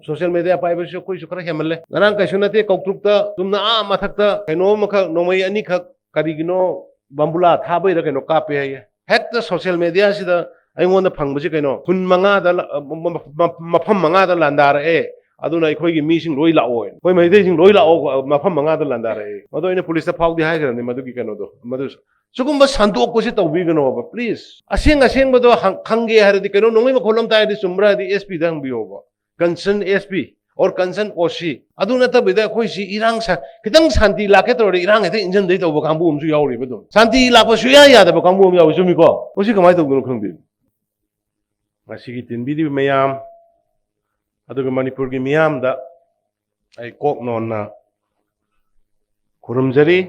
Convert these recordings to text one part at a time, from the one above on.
social media paibashu koi su khara hemale ngarang kaisu nate kautrukta tumna mathakta kaino makha nomai ani khak karigino bambula thabai ra kaino kape hai hekta social media sida aingonda phangbaji kaino kun manga da mafam manga da landar aduna ikhoi gi mising loi lao koi maidei sing loi lao mafam manga da landar mado ine police ta phawdi hai garani madu gi kaino do madu sugumba sandok ko si tawbi gano ba please aseng bodo khangge haradi kaino nongai ma kholam tai di sumra di SP dang bi oba concern SP or concern OC aduna ta bida khoi si irang sa kitang shanti lakke tor irang ete injan dei tawba kangbu umsu yauri bedum shanti lakpa su ya da ba kangbu um yawi sumi ko osi kamai tawgno khangdi masigi tinbi di mayam aduga manipur gi miyam da ai kok non na kurumjari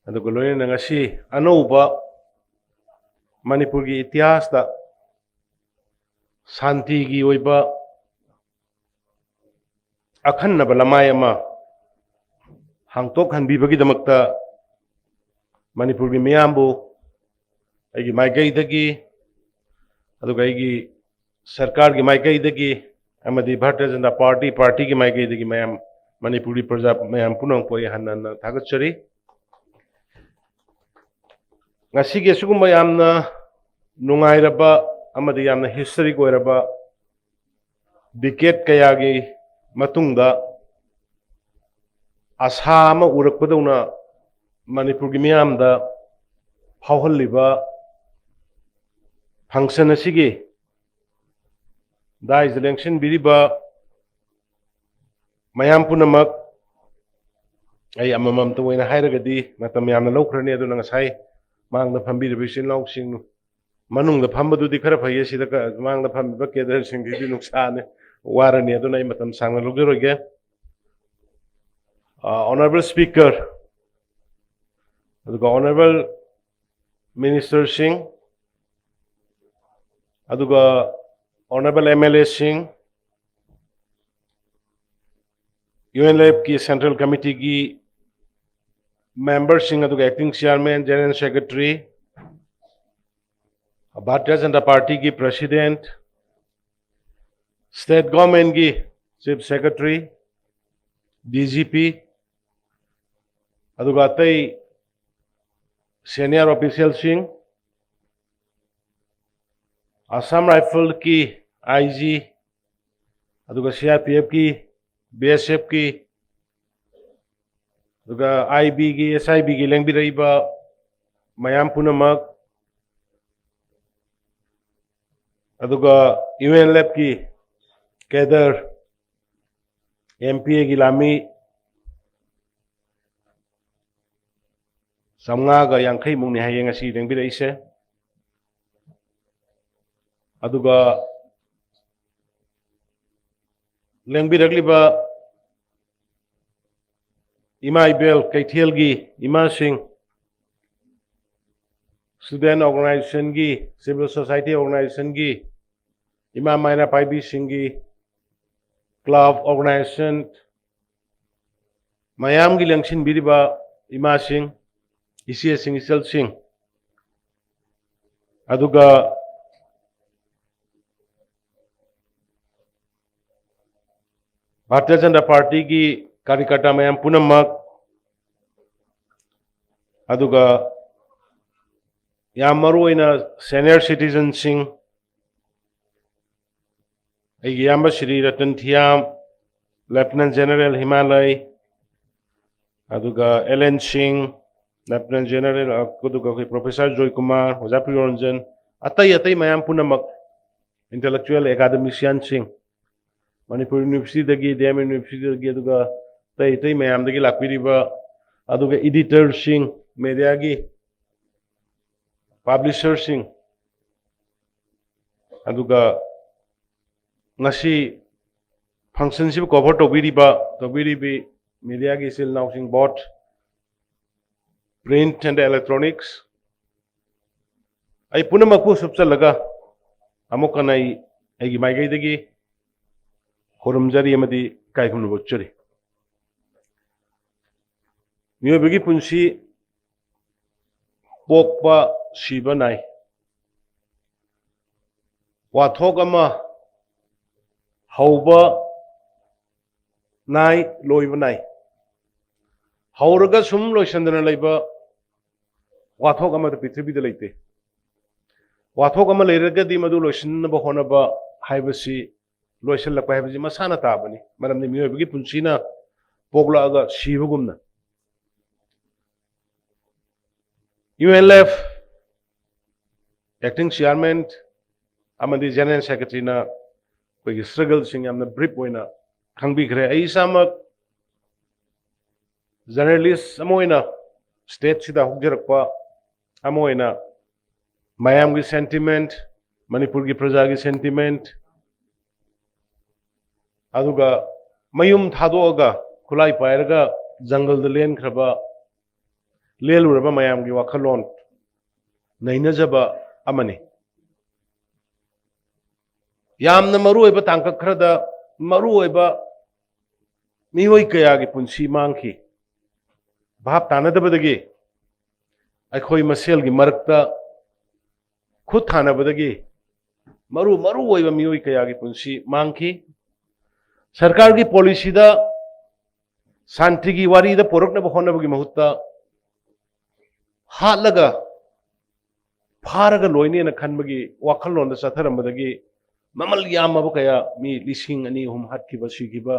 aduga loina ngasi anouba manipur gi itihas da shanti gi oiba akhanna balamai ama hangtok hanbibagi damakta manipur gi miyambu aigi maigai dagi aduga aigi sarkar gi maigai dagi amadi bharatiya janata party gi maigai dagi mayam manipuri praja mayam punang poi hanna thagachari ngasi ge sugumba yamna nungairaba amadi yamna history ko iraba decade kaya gi matungda asa ama urakpadawna manipur gi miyamda phawhalliba function asigi dais election biriba mayam punamak ai amamam tawaina hairagadi matam yamna lawkhrani aduna ngasai mangda phambiriba sin lawsing manungda phambadudi khara phaiye sida mangda phambiba kedar singgi nuksane warani aduna matam sangna lugderoge honorable speaker aduga honorable minister singh aduga honorable MLA singh UNLF ki central committee ki member singh aduga acting chairman general secretary Bharatiya Janata Party ki president state government ki chief secretary DGP aduga atai senior official singh Assam Rifle ki IG aduga CRPF ki BSF ki aduga IB ki SIB ki lengbiraiba mayam punamak aduga UNLF ki Kedar MPA ki lami samnga yangkai mungni hayeng asi lengbira ise aduga lengbiragliba ima ibel kaithel gi ima singh student organization gi civil society organization gi ima maina paibi singh gi club organization mayam gi lengshin biriba ima singh ICA singh isel singh aduga Bharatiya Janata Party ki karyakarta mayam punamak aduga yam maruoina senior citizen singh aigi yamba Shri Ratan Thiam Lieutenant General Himalay aduga LN Singh Lieutenant General aduga Professor Joy Kumar Hojapi Ranjan atai mayam punamak intellectual academician singh Manipur University dagi DIPR University dagi aduga tai mayam dagi lakpiriba aduga editor singh media gi publisher singh aduga ngasi function sib cover tobiribi media gi sil now sing bot print and electronics ai punamakpu subchalaga amukanai aigi maigai dagi Horumjari amadi kaikumnu bochari miyobagi punsi pokpa siba nai wathok ama hauba नाई लोइब नाई हौरगा सुम लोइसंदना लैबा वाथोक अमद पृथ्वीदा लैते वाथोक अमा लैरगदि मदु लोइसनबा होनबा हाइबसी लोइसनलकपा हाइबसी मसाना ताबनी मरमदि मियोबगी पुंसिना पोगलागा सीबगुमना UNLF एक्टिंग चेयरमैन अमदी जनरल सेक्रेटरी ना कोई स्ट्रगल सिंग हमने ब्रीफ होइना खंगबिखरे आई सामक जर्नलिस्ट अमोइना स्टेट सिदा हुजरकपा अमोइना मयाम की सेंटिमेंट मणिपुर की प्रजा की सेंटिमेंट अदुगा मयुम थादोगा खुलाई पायरगा जंगल द लेन खरबा लेलुरबा मयाम की वाखलोन नैनजबा अमनी यामना मरुओइबा तांकक खरदा मरुओइबा मिहोई कया की पुंसी मांगखी भाप तानदबदगी अखोई मसेल की मरकता खुद थानबदगी मरुओइबा मिहोई कया की पुंसी मांगखी सरकार की पॉलिसी दा शांति की वारी दा पोरकनबा होनबगी महुत्ता हालगा फारगा लोइने न खनबगी वाखलोन दा सथरमबदगी ममल यामब कया मी लिसिंग अनि हुम हटखिबा सिखिबा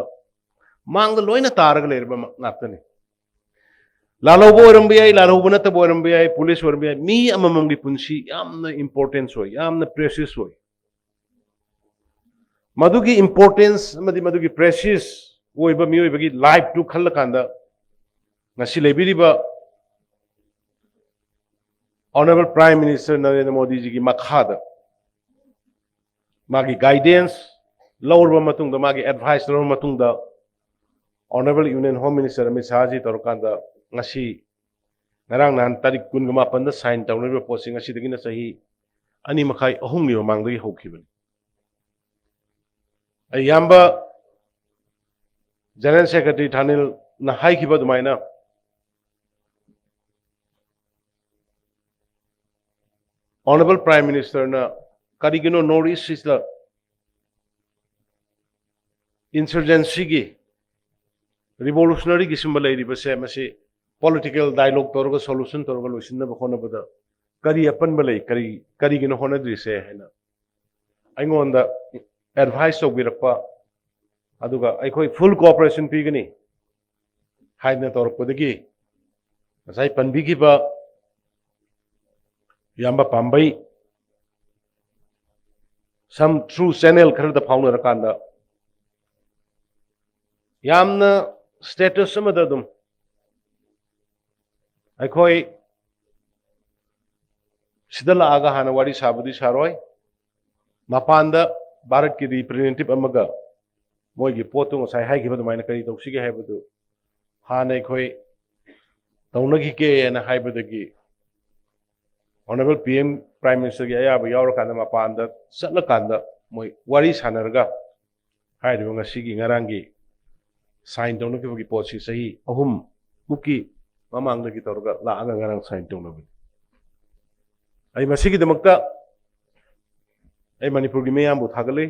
मांग लोइना तारगा लेरबा नातने लालौबो ओरमबियाई लालौबो नतबो ओरमबियाई पुलिस ओरमबियाई मी अममम की पुंसी यामना इंपोर्टेंस होय यामना प्रेशियस होय मधुगी इंपोर्टेंस मदि मधुगी प्रेशियस ओइबा मियोइबगी लाइफ टू खल्ल कांदा ngasi लेबिरिबा honourable prime minister Narendra Modi ji की मखादा मागी गाइडेंस लौरबा मतुंगदा मागी एडवाइस लौरबा मतुंगदा honourable union home minister Amit Shah ji तौरकांदा ngasi ngarang nan tarik 28 da sign tawniba posting ngasi dagina sahi ani makai ahum ni mangdagi hokibani ayamba general secretary thanil na haikiba dumaina honorable prime minister na karigino northeast is the insurgency gi revolutionary gi symbol leiri base mase political dialogue तौरगा solution तौरगा लोसिन बखोन बदा करी अपन बले करी गिनो होना द्रिसे है ना आइंगोन दा advice तो बिरपा अदुगा आइखोई फुल कोऑपरेशन पीगनी हाइना तौरपदगी साइ पनबी की बा याम्बा पाम्बई some through channel खर द फाउन रकांदा यामना status समदा दुम अखोई सिदला आगा हाना वारी साबदी सारोय मपानदा भारत की रिप्रेजेंटेटिव अमगा मोइगी पोतु ngसाइ हाइगिबा दुमाइना करी तौसिगे हाइबदु हाना अखोई तौनगी के ना हाइबदगी ऑनरेबल पीएम प्राइम मिनिस्टर की अयाब यावर कांदा मपानदा चटला कांदा मोइ वारी सानरगा हाइरिबा ngasiगी ngarangi साइन तौनगी पोछि सही अहुम मुकी ममांगदगी तौरगा लागा ngarang साइन तौनबि आई मसिगी दमक्ता आई मणिपुर की मयाम बुथागले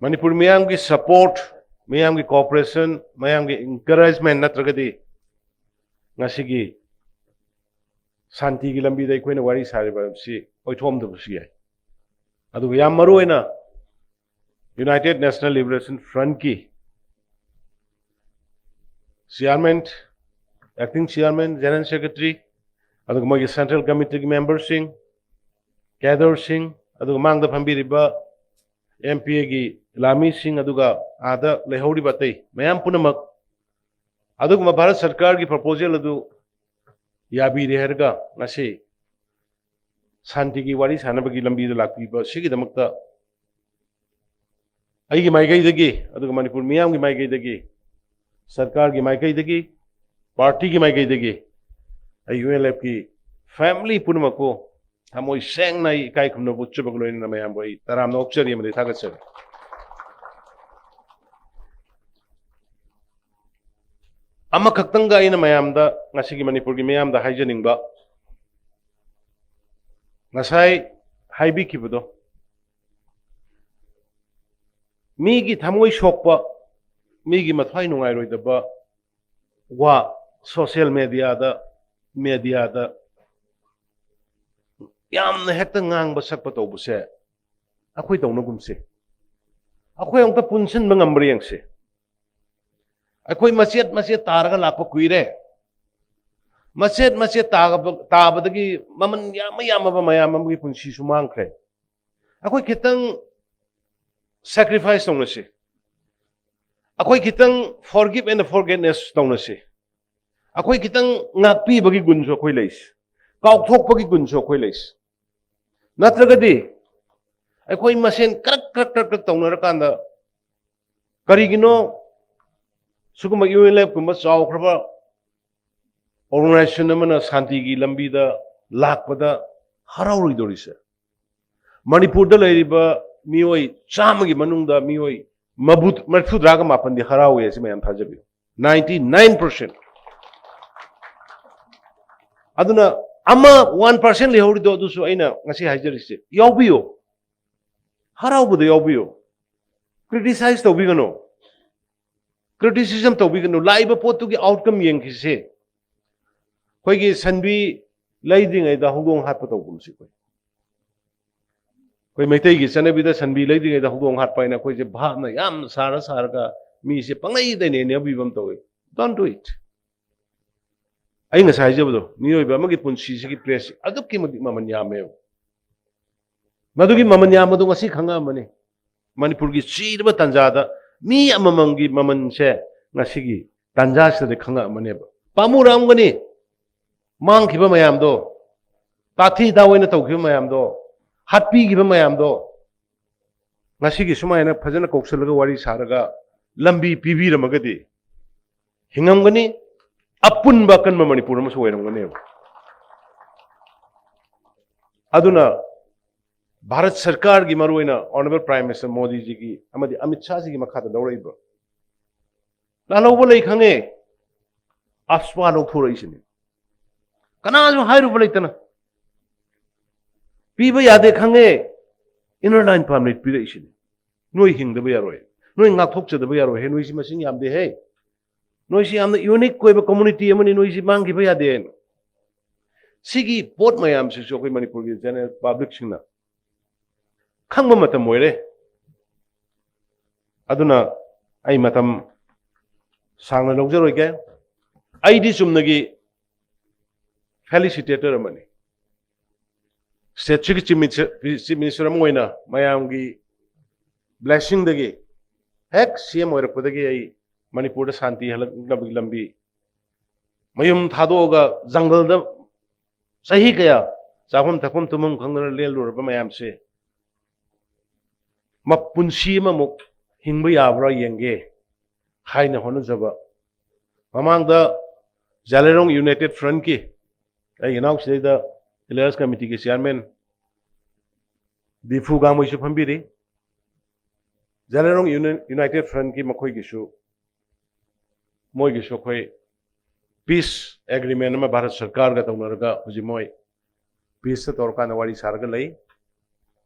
मणिपुर मयाम की सपोर्ट मयाम की कोऑपरेशन मयाम की एनकरेजमेंट नत्रगदी ngasiगी शांति की लंबी दा कोइना वारी सारिबसी ओइथोमदबसी याय अदु याम मरुइना यूनाइटेड नेशनल लिबरेशन फ्रंट की chairman acting chairman general secretary अदुग मोगी सेंट्रल कमिटी की मेंबर सिंह कैडर सिंह अदुग मांगदा फंबिरिबा एमपीए की लामी सिंह अदुगा आदा लेहौरिबा तै मयाम पुनमक अदुग भारत सरकार की प्रपोजल अदु याबी रेहरगा ngasi शांति की वारी सानबगी लंबी दा लाक्पीबा सिगी दमक्ता आइगी माइगई दगी अदुग मणिपुर मियाम की माइगई दगी सरकार की माइगई दगी पार्टी की माइगई दगी यूएनएलएफ की फैमिली पुनमको हमोई सेंगना इकाई खुमनो बुच्चबग लोइन मयाम बोई तराम नोक्चरी मदि थागतसर अमा खक्तंगा इन मयामदा ngasiगी मणिपुर की मयामदा हाइजनिंगबा ngасai हाइबिखिबदो मीगी थमोई सोकपा मीगी मथाई नुंगाई रोइदबा वा सोशल मीडिया दा यामना हेक्ता ngang sakpa tawbuse akhoi tawnagumse akhoi angta punsin bangambre yangse akhoi machet taraga lakpa kuire machet tabadagi maman yama mayamamgi punsi sumangkhre akhoi khitang sacrifice tawnase akhoi khitang forgive and forgiveness tawnase akhoi khitang ngakpi bagi gunso akhoi leis kaukthok bagi gunso akhoi leis natragadi akhoi masen krak tawnarkanda karigino suguma UNLF kumba chawkhraba organization amana Shanti gi lambi da lakpada harauri dorise Manipur da leiriba mioi chamagi manungda mioi mabut marfudraga mapandi harawi ase mayam thajabi 99% aduna ama 1% lehori do dusu aina ngasi haijarise yawbiyo haraubuda yawbiyo criticize tawbigano criticism tawbigano laiba potugi outcome yengkise koigi sanbi laidingai da hudong hatpa tawbumsi koi maitai gi chanabi da sanbi laidingai da hudong hatpa ina koi je bhana yam sara mi se pangai da ne bibam tawi don't do it ai nga sai jabdo nioi ba magi punsi sigi press aduk ki maman yame madugi maman yamadu ngasi khanga mani Manipur gi chirba tanjada mi amamamgi maman se ngasi gi tanja se khanga mane ba pamuram gani mang khiba mayam do tathi da oina tawkhiba mayam do hatpi khiba mayam do ngasi gi sumaina phajana koksalga wari saraga lambi pibi ramagadi hingam gani apun bakan Manipur ma soiram gani aduna Bharat Sarkar gi maruina Honorable Prime Minister Modi ji gi amadi Amit Shah ji gi makha da dawraiba lalobo lei khange aswa no thuroi sini kana jo hairu balaitana piba yade khange inner line permit pire isini noi hingda ba yaroi noi ngak thok chada ba yaroi he noi si masing yamde he noi si amna unique koiba community amani noi si mang ki ba yade sigi pot mayam si so koi Manipur gi general public singna khangba matam moire aduna ai matam sangna logjaroi ke ai di sumnagi felicitator amani state chief minister amoina mayamgi blessing dagi hek CM oirakpadagi ai Manipur da Shanti halaknabagi lambi mayum thadoga jungle da sahi kaya chafam thapam tumum khangna lelurba mayam se mapunsi mamuk hingba yabra yenge haina honajaba mamangda Jalerong United Front ki ai ginau sida elders committee ki chairman Difu gamoi su phambiri Jalerong United Front ki makhoi gi su moi gi su khoi peace agreement ma Bharat Sarkar ga tawnarga huji moi peace ta torka na wari sarga lei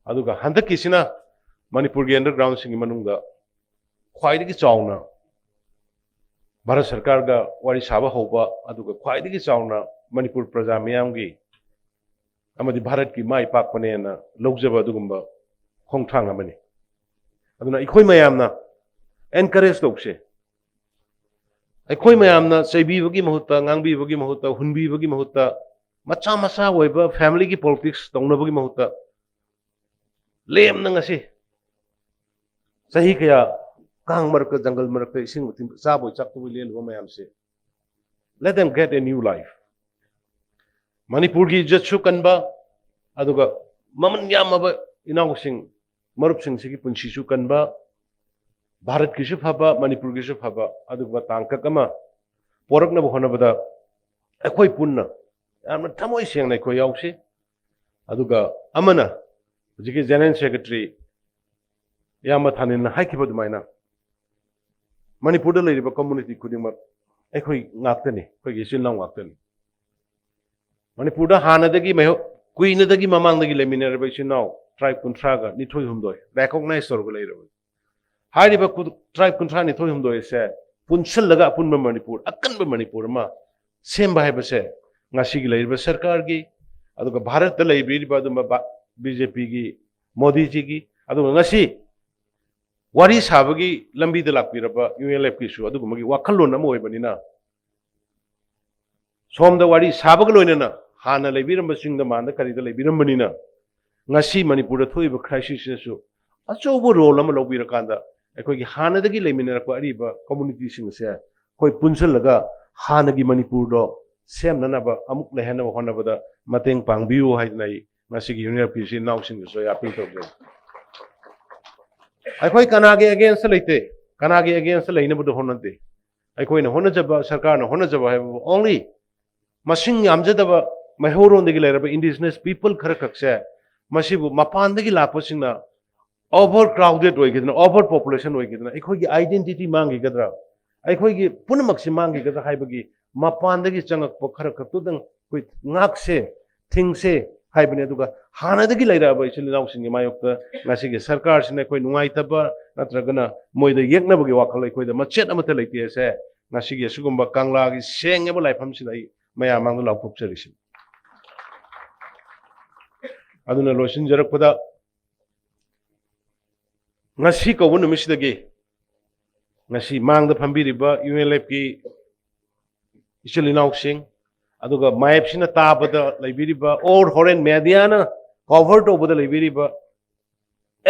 aduga handak kisina Manipur gi underground sing manungda khwaidagi chawna Bharat Sarkar ga wari saba hoba aduga khwaidagi chawna Manipur praja miyamgi amadi Bharat ki mai pakpane na logjaba adugumba khongthang amani aduna ikhoi mayamna encourage tawse ikhoi mayamna chaibi bagi mahutta ngangbi bagi mahutta hunbi bagi mahutta macha oiba family ki politics tawna bagi mahutta lemna ngasi sahi kaya kang marka jungle marka ising utim saboi chaktu lel bo mayam se let them get a new life Manipur gi jatsu kanba aduga maman yamaba inaw sing marup sing sigi punsi su kanba Bharat ki su phaba Manipur ki su phaba aduga tangka kama porakna bo honabada akhoi punna amna thamoi seng nai khoi yausi aduga amana jigi general secretary yama thanin haikiba dumaina Manipur da leiriba community khudingma akhoi ngaktani khoi gi sinlaw ngaktani Manipur da hanadagi meho kuinadagi mamangdagi leminaraba sinnaw tribe kuntraga nithoi humdoi recognize torga leiraba हारिबा tribe कुंथ्रा निथोय हमदोय से पुनसलगा पुनबा मणिपुर अकनबा मणिपुर मा सेम बाहेबसे ngasi gi leiriba sarkar gi aduga bharat da leibiriba aduma BJP gi Modi ji gi aduga ngasi wari sabagi lambi da lakpiraba ULF ki su aduga magi wakhallon am oibanina somda wari sabaga loinana hana leibiramba singda manda kari da leibirambani ngasi manipur da thoiba crisis su achobo role am lobira kanda ekoi gi hana da gi leimina ko ariba community sing se koi punsalaga hana gi manipur do sem nanaba amuk lehana honabada mateng pangbiu haidnai ngasi gi university now sing so ya appeal to aikoi kanage against leite kanage against leina budu honante aikoi na honajaba sarkar na honajaba hai only masing amjadaba mahauron degi leraba indigenous people khara kakse masibu mapan degi lakpasingna overcrowded oigidna overpopulation oigidna aikoi gi identity mangi gadra aikoi gi punamak si mangi gadra haibagi mapan degi changak khara kakudang koi ngakse thingse haibane aduga hana degi leiraba isil nausingi mayokta ngasi gi sarkar sine koi nungai taba natragana moida yekna bagi wakhal koi da machet amata leite se ngasi gi sugumba kangla gi sengeba laifam sinai maya mang law pukcharisin aduna losin jarakpada ngasi ko wonu misidagi ngasi mang da phambiriba ULF ki isilinaw sing aduga mayap sina tabada leibiriba or horen mediana cover to bada leibiriba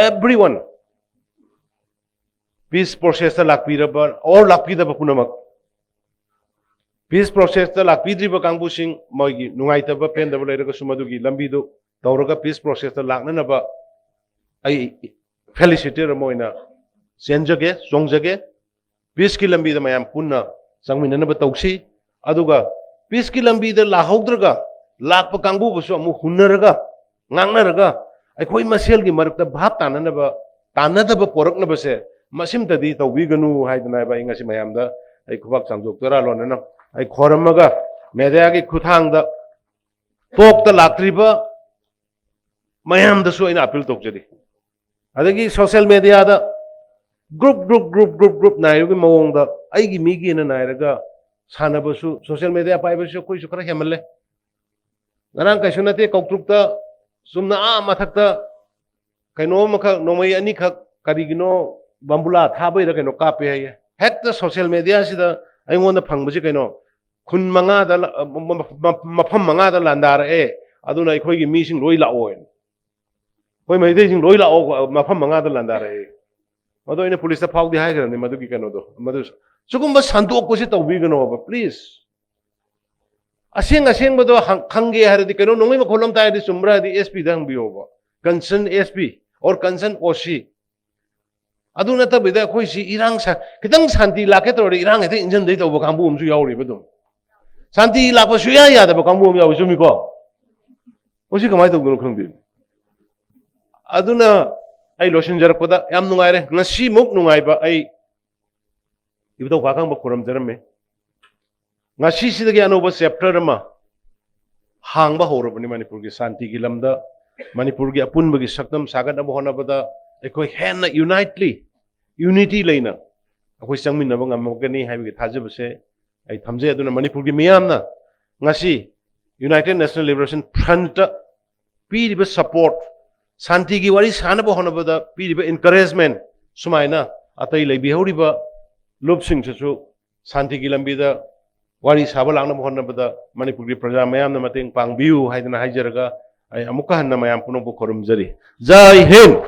everyone peace process ta lakpiraba or lakpidaba punamak peace process ta lakpidriba kangbu sing moigi nungaitaba pendaba leiraga sumadugi lambidu tawraga peace process ta laknanaba ai felicitator moina senjage songjage peace ki lambida mayam punna sangminanaba tawsi aduga peace ki lambida lahaudraga lakpa kangbu busu amu hunnaraga ngangnaraga aikoi maselgi marukta bhap tanadaba poraknaba se masimtadi tawbiganu haidna ba ingasi mayamda ai khubak changjok tora lonana ai khoramaga media gi khuthangda tokta laktriba mayamda su ina appeal tokjadi adagi social media da group nairugi mawongda aigi migi na nairaga sanabasu social media paibasu koi su khara hemalle ngarang kaisunate kautrukta sumna mathakta kaino makha nomai ani khak karigino bambula thabai ra kaino kape hai hekta social media sida aingonda phangbaji kaino khun manga da mafam manga da landar aduna ikhoi gi mising loi la oen koi mai dei sing loi la o mafam manga da landar mado ina police ta phau di hai garani madu gi kaino do madu sugumba santok ko si tawbigano ba please aseng bado khangge haradi kaino nongai ma kholam ta di sumra di SP dang biyo ba concern SP or concern OC aduna ta bida khoi si irang sa kitang Shanti lakke tori irang ete injan dei tawba kangbu umsu yauri badum Shanti lakpa suya ya da ba kangbu um yawi sumi ko osi kamai tawgno khangbi aduna ai losin jarakpada yam nungai re ngasi muk nungai ba ai ibdo wakang ba khuram jarame ngasi sidagi anoba chapter ma hangba horobani manipur gi Shanti gi lamda manipur gi apunba gi sakdam sagat abo honabada ekoi henna unity leina akoi changmin na bangam gani haibi thajabase ai thamje aduna manipur gi miyamna ngasi United National Liberation Front piriba support Shanti gi wari sanaba honabada piriba encouragement sumaina atai leibi horiba lobsing chu Shanti gi lambida wari saba langna honabada manipur gi praja mayamna mateng pangbiu haidna haijaraga ai amuka hanna mayam puno bu khorum jari jai hind